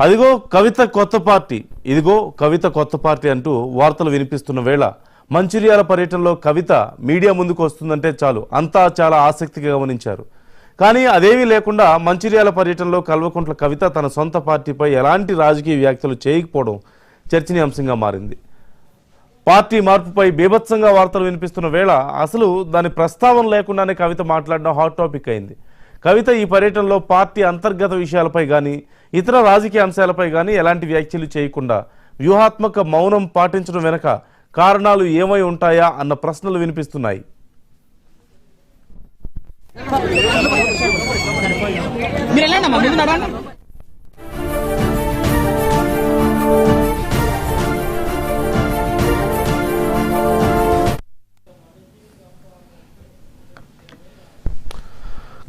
అదిగో కవిత కొత్త పార్టీ, ఇదిగో కవిత కొత్త పార్టీ అంటూ వార్తలు వినిపిస్తున్న వేళ మంచిర్యాల పర్యటనలో కవిత మీడియా ముందుకు వస్తుందంటే చాలు అంతా చాలా ఆసక్తిగా గమనించారు. కానీ అదేమీ లేకుండా మంచిర్యాల పర్యటనలో కల్వకుంట్ల కవిత తన సొంత పార్టీపై ఎలాంటి రాజకీయ వ్యాఖ్యలు చేయకపోవడం చర్చనీయాంశంగా మారింది. పార్టీ మార్పుపై బీభత్సంగా వార్తలు వినిపిస్తున్న వేళ అసలు దాని ప్రస్తావన లేకుండానే కవిత మాట్లాడడం హాట్ టాపిక్ అయింది. కవిత ఈ పర్యటనలో పార్టీ అంతర్గత విషయాలపై కానీ ఇతర రాజకీయ అంశాలపై కానీ ఎలాంటి వ్యాఖ్యలు చేయకుండా వ్యూహాత్మక మౌనం పాటించడం వెనుక కారణాలు ఏమై ఉంటాయా అన్న ప్రశ్నలు వినిపిస్తున్నాయి.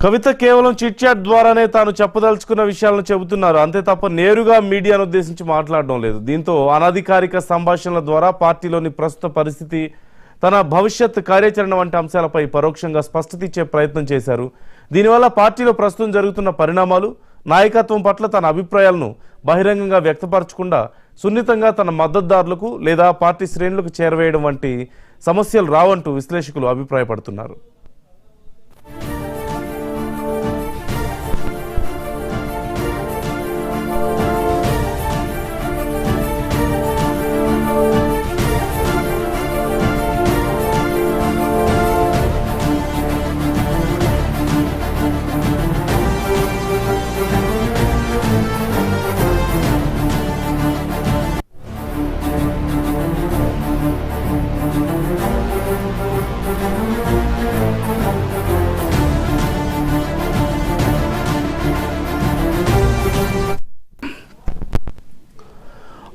కవిత కేవలం చిట్ చాట్ ద్వారానే తాను చెప్పదలుచుకున్న విషయాలను చెబుతున్నారు, అంతే తప్ప నేరుగా మీడియాను ఉద్దేశించి మాట్లాడడం లేదు. దీంతో అనధికారిక సంభాషణల ద్వారా పార్టీలోని ప్రస్తుత పరిస్థితి, తన భవిష్యత్ కార్యాచరణ వంటి అంశాలపై పరోక్షంగా స్పష్టత ఇచ్చే ప్రయత్నం చేశారు. దీనివల్ల పార్టీలో ప్రస్తుతం జరుగుతున్న పరిణామాలు, నాయకత్వం పట్ల తన అభిప్రాయాలను బహిరంగంగా వ్యక్తపరచకుండా సున్నితంగా తన మద్దతుదారులకు లేదా పార్టీ శ్రేణులకు చేరవేయడం వంటి సమస్యలు రావంటూ విశ్లేషకులు అభిప్రాయపడుతున్నారు.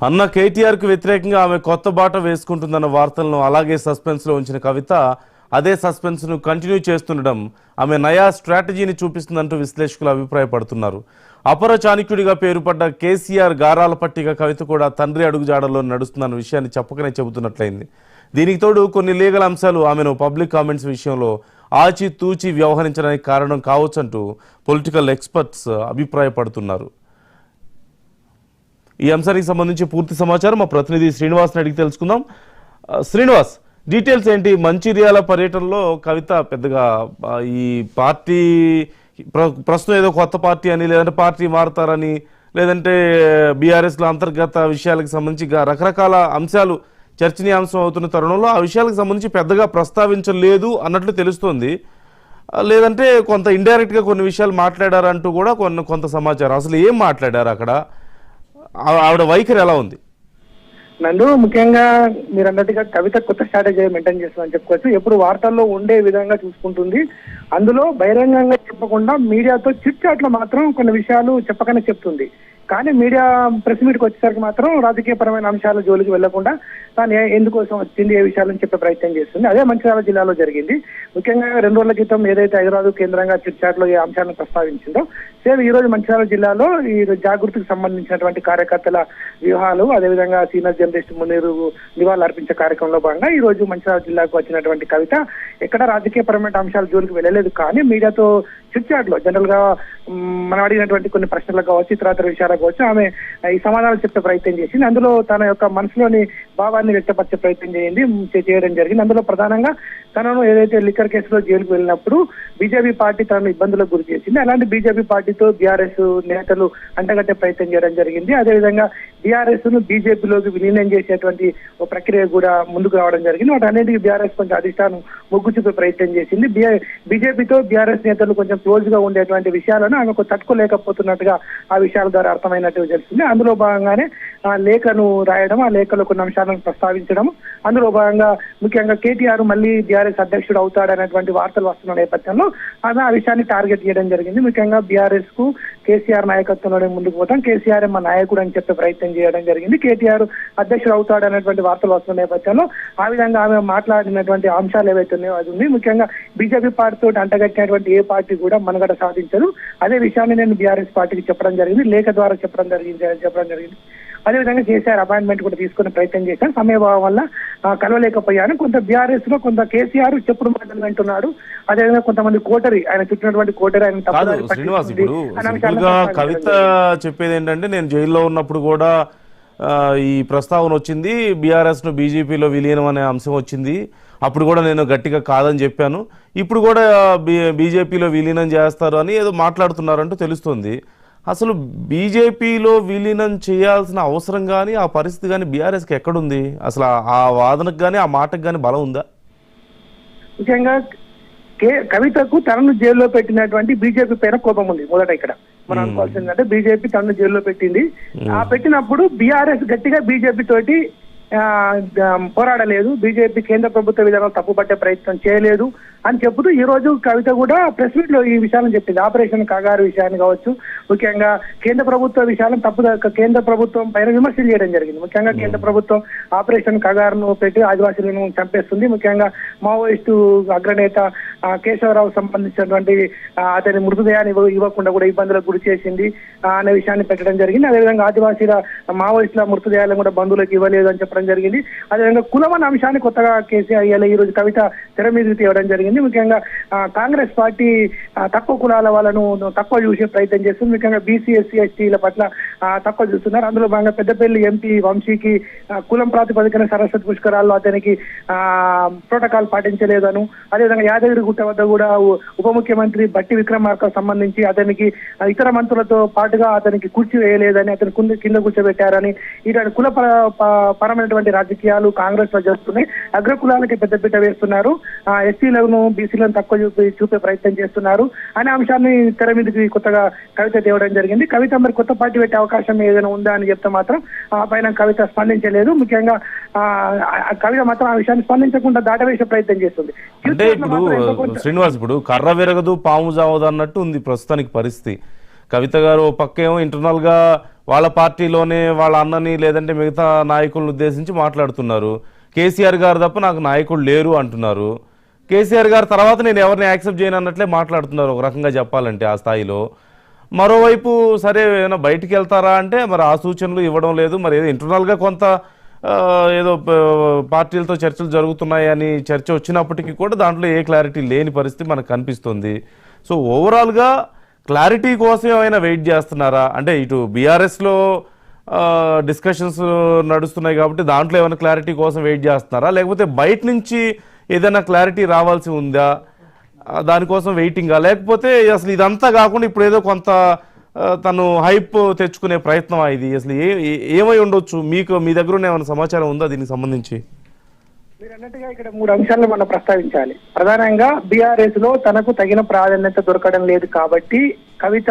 అన్న కేటీఆర్కు వ్యతిరేకంగా ఆమె కొత్త బాట వేసుకుంటుందన్న వార్తలను అలాగే సస్పెన్స్లో ఉంచిన కవిత అదే సస్పెన్స్ను కంటిన్యూ చేస్తుండడం ఆమె నయా స్ట్రాటజీని చూపిస్తుందంటూ విశ్లేషకులు అభిప్రాయపడుతున్నారు. అపర చాణక్యుడిగా పేరుపడ్డ కేసీఆర్ గారాల పట్టిగా కవిత కూడా తండ్రి అడుగుజాడల్లో నడుస్తుందన్న విషయాన్ని చెప్పకనే చెబుతున్నట్లయింది. దీనికి తోడు కొన్ని లీగల్ అంశాలు ఆమెను పబ్లిక్ కామెంట్స్ విషయంలో ఆచితూచి వ్యవహరించడానికి కారణం కావచ్చంటూ పొలిటికల్ ఎక్స్పర్ట్స్ అభిప్రాయపడుతున్నారు. ఈ అంశానికి సంబంధించి పూర్తి సమాచారం మా ప్రతినిధి శ్రీనివాస్ని అడిగి తెలుసుకుందాం. శ్రీనివాస్, డీటెయిల్స్ ఏంటి? మంచిర్యాల పర్యటనలో కవిత పెద్దగా ఈ పార్టీ ప్రస్తుతం ఏదో కొత్త పార్టీ అని, లేదంటే పార్టీ మారుతారని, లేదంటే బీఆర్ఎస్లో అంతర్గత విషయాలకు సంబంధించి రకరకాల అంశాలు చర్చనీయాంశం అవుతున్న తరుణంలో ఆ విషయాలకు సంబంధించి పెద్దగా ప్రస్తావించలేదు అన్నట్లు తెలుస్తోంది. లేదంటే కొంత ఇండైరెక్ట్గా కొన్ని విషయాలు మాట్లాడారంటూ కూడా కొంత సమాచారం. అసలు ఏం మాట్లాడారు అక్కడ? ఆవిడ వైఖరి ఎలా ఉంది? నందు, ముఖ్యంగా మీరు అన్నట్టుగా కవిత కొత్త స్ట్రాటజీ మెయింటైన్ చేస్తుందని చెప్పుకోవచ్చు. ఎప్పుడు వార్తల్లో ఉండే విధంగా చూసుకుంటుంది. అందులో బహిరంగంగా చెప్పకుండా మీడియాతో చిట్ చాట్ లో మాత్రం కొన్ని విషయాలు చెప్పకనే చెప్తుంది. కానీ మీడియా ప్రెస్ మీట్కి వచ్చేసరికి మాత్రం రాజకీయపరమైన అంశాల జోలికి వెళ్లకుండా తాను ఎందుకోసం వచ్చింది, ఏ విషయాలను చెప్పే ప్రయత్నం చేస్తుంది. అదే మంచిర్యాల జిల్లాలో జరిగింది. ముఖ్యంగా 2 రోజుల క్రితం ఏదైతే హైదరాబాద్ కేంద్రంగా చిట్ చాట్ లో ఏ అంశాలను ప్రస్తావించిందో, సేమ్ ఈ రోజు మంచిర్యాల జిల్లాలో ఈ జాగృతికి సంబంధించినటువంటి కార్యకర్తల వ్యూహాలు, అదేవిధంగా సీనియర్ జర్నలిస్ట్ మునీరు నివాళులు అర్పించే కార్యక్రమంలో భాగంగా ఈ రోజు మంచిర్యాల జిల్లాకు వచ్చినటువంటి కవిత ఎక్కడ రాజకీయపరమైన అంశాల జోలికి వెళ్ళలేదు. కానీ మీడియాతో చిట్ చాట్ లో జనరల్ గా మనం అడిగినటువంటి కొన్ని ప్రశ్నలకు కావచ్చు, ఇతర విషయాలకు కావచ్చు, ఆమె ఈ సమాధానాలు చెప్పే ప్రయత్నం చేసింది. అందులో తన యొక్క మనసులోని భావాన్ని వ్యక్తపరిచే ప్రయత్నం చేయడం జరిగింది. అందులో ప్రధానంగా తనను ఏదైతే లిక్కర్ కేసులో జైలుకు వెళ్ళినప్పుడు బీజేపీ పార్టీ తనను ఇబ్బందులకు గురి చేసింది. అలాంటి బీజేపీ పార్టీతో బీఆర్ఎస్ నేతలు అంటగట్టే ప్రయత్నం చేయడం జరిగింది. అదేవిధంగా బీఆర్ఎస్ ను బీజేపీలోకి విలీనం చేసేటువంటి ఒక ప్రక్రియ కూడా ముందుకు రావడం జరిగింది. వాటి అన్నింటికి బీఆర్ఎస్ కొంచెం అధిష్టానం మొగ్గు చూపే ప్రయత్నం చేసింది. బీజేపీతో బీఆర్ఎస్ నేతలు కొంచెం క్లోజ్ గా ఉండేటువంటి విషయాలను ఆమెకు తట్టుకోలేకపోతున్నట్టుగా ఆ విషయాల ద్వారా అర్థమైనట్టు తెలిసింది. అందులో భాగంగానే ఆ లేఖను రాయడం, ఆ లేఖలో కొన్ని అంశాలను ప్రస్తావించడం, అందులో భాగంగా ముఖ్యంగా కేటీఆర్ మళ్ళీ బీఆర్ఎస్ అధ్యక్షుడు అవుతాడనేటువంటి వార్తలు వస్తున్న నేపథ్యంలో ఆమె ఆ విషయాన్ని టార్గెట్ చేయడం జరిగింది. ముఖ్యంగా బీఆర్ఎస్ కు కేసీఆర్ నాయకత్వంలోనే ముందుకు పోతాం, కేసీఆర్ మా నాయకుడు అని చెప్పే ప్రయత్నం చేయడం జరిగింది. కేటీఆర్ అధ్యక్షుడు అవుతాడనేటువంటి వార్తలు వస్తున్న నేపథ్యంలో ఆ విధంగా ఆమె మాట్లాడినటువంటి అంశాలు ఏవైతే ఉన్నాయో అది ఉంది. ముఖ్యంగా బీజేపీ పార్టీతో అంటగట్టినటువంటి ఏ పార్టీ కూడా మనుగడ సాధించదు. అదే విషయాన్ని నేను బీఆర్ఎస్ పార్టీకి చెప్పడం జరిగింది, లేఖ ద్వారా చెప్పడం జరిగింది. అదేవిధంగా కేసీఆర్ అపాయింట్మెంట్ కూడా తీసుకునే ప్రయత్నం చేశాను. సమయభావం వల్ల కలవలేకపోయాను. కొంత బీఆర్ఎస్ లో కొంత కేసీఆర్ చెప్పుడు మాటలు వింటున్నాడు. అదేవిధంగా కొంతమంది కోటరి, ఆయన చుట్టినటువంటి కోటరి ఆయన కాదు శ్రీనివాస్, ఇప్పుడు సింపుల్ గా కవిత చెప్పేది ఏంటంటే, నేను జైల్లో ఉన్నప్పుడు కూడా ఈ ప్రస్తావన వచ్చింది, బీఆర్ఎస్ ను బీజేపీలో విలీనం అనే అంశం వచ్చింది, అప్పుడు కూడా నేను గట్టిగా కాదని చెప్పాను, ఇప్పుడు కూడా బీజేపీలో విలీనం చేస్తారు అని ఏదో మాట్లాడుతున్నారంటూ తెలుస్తుంది. అసలు బీజేపీలో విలీనం చేయాల్సిన అవసరం కానీ ఆ పరిస్థితి కానీ బీఆర్ఎస్కి ఎక్కడుంది? అసలు ఆ వాదనకు కానీ ఆ మాటకు కానీ బలం ఉందా? ముఖ్యంగా కవితకు తనను జైల్లో పెట్టినటువంటి బీజేపీ పైన కోపం ఉంది. మొదట ఇక్కడ మనం అనుకోవాల్సిందంటే బీజేపీ తనను జైల్లో పెట్టింది. పెట్టినప్పుడు బీఆర్ఎస్ గట్టిగా బీజేపీ తోటి పోరాడలేదు, బీజేపీ కేంద్ర ప్రభుత్వ విధానం తప్పుపట్టే ప్రయత్నం చేయలేదు అని చెబుతూ ఈ రోజు కవిత కూడా ప్రెస్ మీట్ లో ఈ విషయాలను చెప్పింది. ఆపరేషన్ కగారు విషయాన్ని కావచ్చు, ముఖ్యంగా కేంద్ర ప్రభుత్వ విషయాలను కేంద్ర ప్రభుత్వం పైన విమర్శలు చేయడం జరిగింది. ముఖ్యంగా కేంద్ర ప్రభుత్వం ఆపరేషన్ కగారును పెట్టి ఆదివాసీలను చంపేస్తుంది, ముఖ్యంగా మావోయిస్టు అగ్రనేత కేశవరావు సంబంధించినటువంటి అతని మృతదేహాన్ని ఇవ్వకుండా కూడా ఇబ్బందులకు గురి చేసింది అనే విషయాన్ని పెట్టడం జరిగింది. అదేవిధంగా ఆదివాసీల మావోయిస్టుల మృతదేహాలను కూడా బంధువులకు ఇవ్వలేదు అని చెప్పడం జరిగింది. అదేవిధంగా కులమన్న అంశాన్ని కొత్తగా కేసీఆర్ ఈ రోజు కవిత తెర మీదకి తేవడం జరిగింది. ముఖ్యంగా కాంగ్రెస్ పార్టీ తక్కువ కులాల వాళ్ళను తక్కువ చూసే ప్రయత్నం చేస్తుంది. ముఖ్యంగా బీసీ ఎస్సీ ఎస్టీల పట్ల తక్కువ చూస్తున్నారు. అందులో భాగంగా పెద్దపల్లి ఎంపీ వంశీకి కులం ప్రాతిపదికన సరస్వతి పుష్కరాల్లో అతనికి ప్రోటోకాల్ పాటించలేదను, అదేవిధంగా యాదగిరి గుట్ట వద్ద కూడా ఉప ముఖ్యమంత్రి బట్టి విక్రమార్క సంబంధించి అతనికి ఇతర మంత్రులతో పాటుగా అతనికి కుర్చీ వేయలేదని, అతని కింద కూర్చోబెట్టారని, ఇలాంటి కుల పరమైనటువంటి రాజకీయాలు కాంగ్రెస్ లో జరుగుతున్నాయి. అగ్రకులాలకి పెద్దపీట వేస్తున్నారు, ఎస్సీలను బీసీలను తక్కువ చూపే ప్రయత్నం చేస్తున్నారు అనే అంశాన్ని తెర మీదకి కొత్తగా కవిత తేవడం జరిగింది. కవిత మరి కొత్త పార్టీ పెట్టే అవకాశం ఏదైనా ఉందా అని చెప్తే మాత్రం ఆ పైన కవిత స్పందించలేదు. ముఖ్యంగా కవిత మాత్రం ఆ విషయాన్ని స్పందించకుండా దాటవేసే ప్రయత్నం చేస్తుంది. అంటే ఇప్పుడు శ్రీనివాస్, ఇప్పుడు కర్ర విరగదు పాము జావదు అన్నట్టు ఉంది ప్రస్తుతానికి పరిస్థితి. కవిత గారు పక్కేమో ఇంటర్నల్ గా వాళ్ళ పార్టీలోనే వాళ్ళ అన్నని లేదంటే మిగతా నాయకులను ఉద్దేశించి మాట్లాడుతున్నారు. కేసీఆర్ గారు తప్ప నాకు నాయకులు లేరు అంటున్నారు. కేసీఆర్ గారు తర్వాత నేను ఎవరిని యాక్సెప్ట్ చేయను అన్నట్లే మాట్లాడుతున్నారు ఒక రకంగా చెప్పాలంటే ఆ స్థాయిలో. మరోవైపు సరే ఏమైనా బయటికి వెళ్తారా అంటే మరి ఆ సూచనలు ఇవ్వడం లేదు. మరి ఏదో ఇంటర్నల్గా కొంత ఏదో పార్టీలతో చర్చలు జరుగుతున్నాయని చర్చ వచ్చినప్పటికీ కూడా దాంట్లో ఏ క్లారిటీ లేని పరిస్థితి మనకు కనిపిస్తుంది. సో ఓవరాల్గా క్లారిటీ కోసం ఏమైనా వెయిట్ చేస్తున్నారా? అంటే ఇటు బీఆర్ఎస్లో డిస్కషన్స్ నడుస్తున్నాయి కాబట్టి దాంట్లో ఏమైనా క్లారిటీ కోసం వెయిట్ చేస్తున్నారా, లేకపోతే బయట నుంచి ఏదైనా క్లారిటీ రావాల్సి ఉందా దానికోసం వెయిటింగా, లేకపోతే అసలు ఇదంతా కాకుండా ఇప్పుడు ఏదో కొంత తను హైప్ తెచ్చుకునే ప్రయత్నం ఇది అసలు ఏమై ఉండొచ్చు? మీ దగ్గర ఉన్న ఏమైనా సమాచారం ఉందా దీనికి సంబంధించి? మీరు అన్నట్టుగా ఇక్కడ 3 అంశాలను మనం ప్రస్తావించాలి. ప్రధానంగా బీఆర్ఎస్ లో తనకు తగిన ప్రాధాన్యత దొరకడం లేదు కాబట్టి కవిత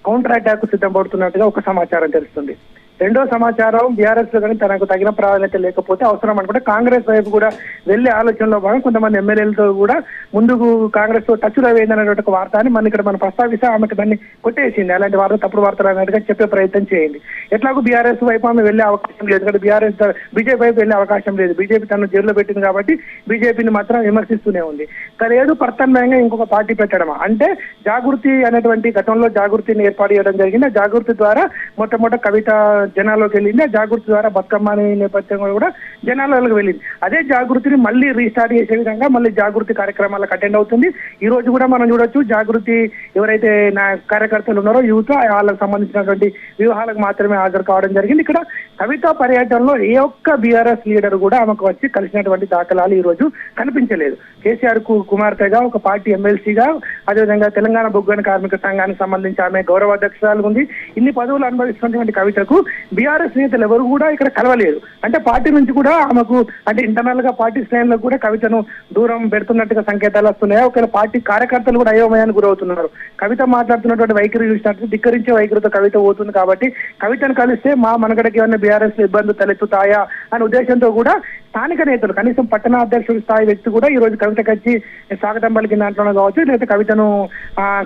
కౌంటర్ అటాక్ సిద్ధపడుతున్నట్టుగా ఒక సమాచారం తెలుస్తుంది. రెండో సమాచారం, బీఆర్ఎస్ లో కానీ తనకు తగిన ప్రాధాన్యత లేకపోతే అవసరం అనుకుంటే కాంగ్రెస్ వైపు కూడా వెళ్లే ఆలోచనలో భాగం కొంతమంది ఎమ్మెల్యేలతో కూడా ముందుకు కాంగ్రెస్ తో టచ్ లో వేయిందనేటువంటి ఒక వార్త అని మన ఇక్కడ మనం ప్రస్తావిస్తే ఆమెకు దాన్ని కొట్టేసింది. అలాంటి వార్త తప్పుడు వార్తలు అన్నట్టుగా చెప్పే ప్రయత్నం చేయండి. ఎట్లాగో బీఆర్ఎస్ వైపు ఆమె వెళ్లే అవకాశం లేదు, ఎందుకంటే బీజేపీ వైపు వెళ్లే అవకాశం లేదు. బీజేపీ తనను జైల్లో పెట్టింది కాబట్టి బీజేపీని మాత్రం విమర్శిస్తూనే ఉంది. లేదు ప్రత్యామ్నాయంగా ఇంకొక పార్టీ పెట్టడమా అంటే జాగృతి అనేటువంటి గతంలో జాగృతిని ఏర్పాటు చేయడం జరిగింది. ఆ జాగృతి ద్వారా మొట్టమొదటి కవిత జనాల్లోకి వెళ్ళింది. ఆ జాగృతి ద్వారా బతుకమ్మ అనే నేపథ్యంలో కూడా జనాల్లోకి వెళ్ళింది. అదే జాగృతిని మళ్ళీ రీస్టార్ట్ చేసే విధంగా మళ్ళీ జాగృతి కార్యక్రమాలకు అటెండ్ అవుతుంది. ఈ రోజు కూడా మనం చూడొచ్చు, జాగృతి ఎవరైతే నా కార్యకర్తలు ఉన్నారో యూత్ వాళ్ళకి సంబంధించినటువంటి వివాహాలకు మాత్రమే హాజరు కావడం జరిగింది. ఇక్కడ కవిత పర్యటనలో ఏ ఒక్క బీఆర్ఎస్ లీడర్ కూడా ఆమెకు వచ్చి కలిసినటువంటి దాఖలాలు ఈ రోజు కనిపించలేదు. కేసీఆర్ కుమార్తెగా, ఒక పార్టీ ఎమ్మెల్సీగా, అదేవిధంగా తెలంగాణ బొగ్గన కార్మిక సంఘానికి సంబంధించి ఆమె గౌరవ అధ్యక్షురాలు ఉంది. ఇన్ని పదవులు అనుభవిస్తున్నటువంటి కవితకు బీఆర్ఎస్ నేతలు ఎవరు కూడా ఇక్కడ కలవలేదు. అంటే పార్టీ నుంచి కూడా ఆమెకు అంటే ఇంటర్నల్ గా పార్టీ శ్రేణుల్లో కూడా కవితను దూరం పెడుతున్నట్టుగా సంకేతాలు వస్తున్నాయి. ఒకవేళ పార్టీ కార్యకర్తలు కూడా అయోమయానికి గురవుతున్నారు. కవిత మాట్లాడుతున్నటువంటి వైఖరి చూసినట్టు ధిక్కరించే వైఖరితో కవిత పోతుంది కాబట్టి కవితను కలిస్తే మా మనగడకి ఏమన్నా బీఆర్ఎస్ లో ఇబ్బందులు తలెత్తుతాయా అనే ఉద్దేశంతో కూడా స్థానిక నేతలు కనీసం పట్టణ అధ్యక్షుడి స్థాయి వ్యక్తి కూడా ఈ రోజు కవితకు వచ్చి స్వాగతం పలికిన దాంట్లోనే కావచ్చు, లేదా కవితను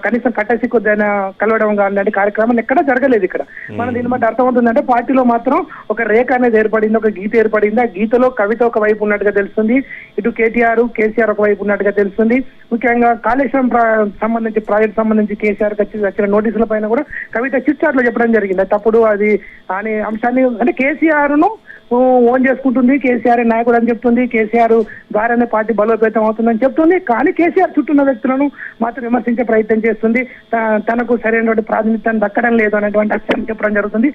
కనీసం కట్టసి కొద్దిగా కలవడం కానీ కార్యక్రమం ఎక్కడ జరగలేదు ఇక్కడ. మనం దీన్ని బట్టి అర్థమవుతుందంటే పార్టీలో మాత్రం ఒక రేఖ అనేది ఏర్పడింది, ఒక గీత ఏర్పడింది. ఆ గీతలో కవిత ఒక వైపు ఉన్నట్టుగా తెలుస్తుంది, ఇటు కేసీఆర్ ఒక వైపు ఉన్నట్టుగా తెలుస్తుంది. ముఖ్యంగా కాళేశ్వరం సంబంధించి ప్రాజెక్ట్ సంబంధించి కేసీఆర్ వచ్చిన నోటీసుల పైన కూడా కవిత చిట్చాట్లో చెప్పడం జరిగింది. తప్పుడు అది అనే అంశాన్ని అంటే కేసీఆర్ ను ఓన్ చేసుకుంటుంది, కేసీఆర్ నాయకుడు అని చెప్తుంది, కేసీఆర్ ద్వారానే పార్టీ బలోపేతం అవుతుందని చెప్తుంది. కానీ కేసీఆర్ చుట్టూ ఉన్న వ్యక్తులను మాత్రం విమర్శించే ప్రయత్నం చేస్తుంది. తనకు సరైనటువంటి ప్రాతినిధ్యాన్ని దక్కడం లేదు అనేటువంటి అక్షరం చెప్పడం జరుగుతుంది.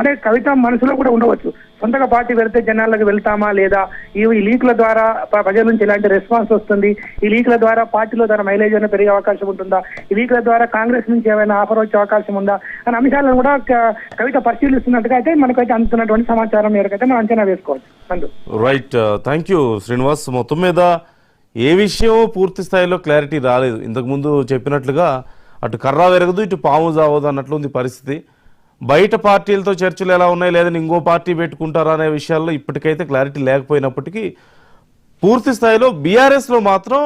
అంటే కవిత మనసులో కూడా ఉండవచ్చు, సొంతగా పార్టీ వెళ్తే జనాలకు వెళ్తామా లేదా, ఈ లీకుల ద్వారా ప్రజల నుంచి ఎలాంటి రెస్పాన్స్ వస్తుంది, ఈ లీకుల ద్వారా పార్టీలో తన మైలేజ్ అయినా పెరిగే అవకాశం ఉంటుందా, ఈ లీకుల ద్వారా కాంగ్రెస్ నుంచి ఏమైనా ఆఫర్ వచ్చే అవకాశం ఉందా అనే అంశాలను కూడా కవిత పరిశీలిస్తున్నట్టుగా అయితే మనకైతే అందుతున్నటువంటి సమాచారం మేరకైతే మనం అంచనా వేసుకోవచ్చు. Right, thank you Srinivas. మొత్తం మీద ఏ విషయం పూర్తి స్థాయిలో క్లారిటీ రాలేదు. ఇంతకుముందు చెప్పినట్లుగా అటు కర్ర వెరగదు ఇటు పాము జావదు అన్నట్లు ఉంది పరిస్థితి. బయట పార్టీలతో చర్చలు ఎలా ఉన్నాయి, లేదని ఇంకో పార్టీ పెట్టుకుంటారా అనే విషయాల్లో ఇప్పటికైతే క్లారిటీ లేకపోయినప్పటికీ పూర్తి స్థాయిలో బీఆర్ఎస్లో మాత్రం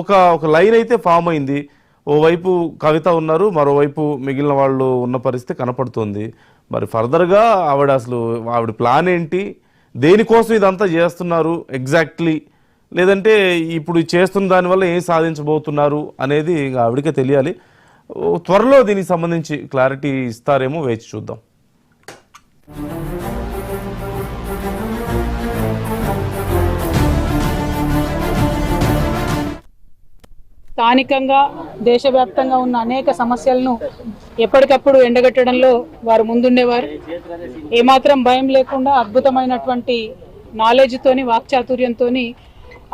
ఒక లైన్ అయితే ఫామ్ అయింది. ఓవైపు కవిత ఉన్నారు, మరోవైపు మిగిలిన వాళ్ళు ఉన్న పరిస్థితి కనపడుతుంది. మరి ఫర్దర్గా ఆవిడ ప్లాన్ ఏంటి, దేనికోసం ఇదంతా చేస్తున్నారు ఎగ్జాక్ట్లీ, లేదంటే ఇప్పుడు చేస్తున్న దానివల్ల ఏం సాధించబోతున్నారు అనేది ఆవిడకే తెలియాలి. త్వరలో దీనికి సంబంధించి క్లారిటీ ఇస్తారేమో, వేచి చూద్దాం. స్థానికంగా దేశవ్యాప్తంగా ఉన్న అనేక సమస్యలను ఎప్పటికప్పుడు ఎండగట్టడంలో వారు ముందుండేవారు. ఏమాత్రం భయం లేకుండా అద్భుతమైనటువంటి నాలెడ్జ్తోని వాక్చాతుర్యంతోని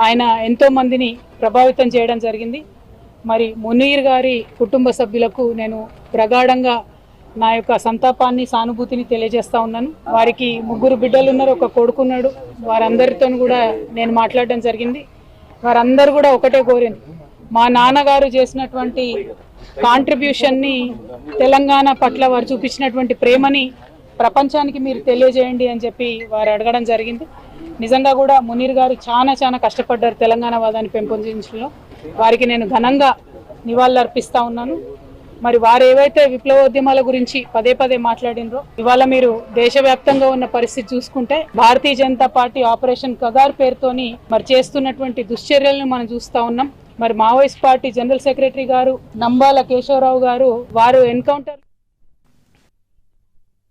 ఆయన ఎంతో మందిని ప్రభావితం చేయడం జరిగింది. మరి మునీర్ గారి కుటుంబ సభ్యులకు నేను ప్రగాఢంగా నా యొక్క సంతాపాన్ని సానుభూతిని తెలియజేస్తా ఉన్నాను. వారికి 3 బిడ్డలు ఉన్నారు, ఒక కొడుకున్నాడు. వారందరితో కూడా నేను మాట్లాడడం జరిగింది. వారందరూ కూడా ఒకటే కోరింది, మా నాన్నగారు చేసినటువంటి కాంట్రిబ్యూషన్ని, తెలంగాణ పట్ల వారు చూపించినటువంటి ప్రేమని ప్రపంచానికి మీరు తెలియజేయండి అని చెప్పి వారు అడగడం జరిగింది. నిజంగా కూడా మునీర్ గారు చాలా కష్టపడ్డారు తెలంగాణ వాదాన్ని పెంపొందించడంలో. వారికి నేను ఘనంగా నివాళులు అర్పిస్తా ఉన్నాను. మరి వారు ఏవైతే విప్లవోద్యమాల గురించి పదే మాట్లాడినరో, ఇవాళ మీరు దేశవ్యాప్తంగా ఉన్న పరిస్థితి చూసుకుంటే భారతీయ జనతా పార్టీ ఆపరేషన్ కగార్ పేరుతోని మరి చేస్తున్నటువంటి దుశ్చర్యలను మనం చూస్తా ఉన్నాం. మరి మావోయిస్ట్ పార్టీ జనరల్ సెక్రటరీ గారు నంబాల కేశవరావు గారు వారు ఎన్కౌంటర్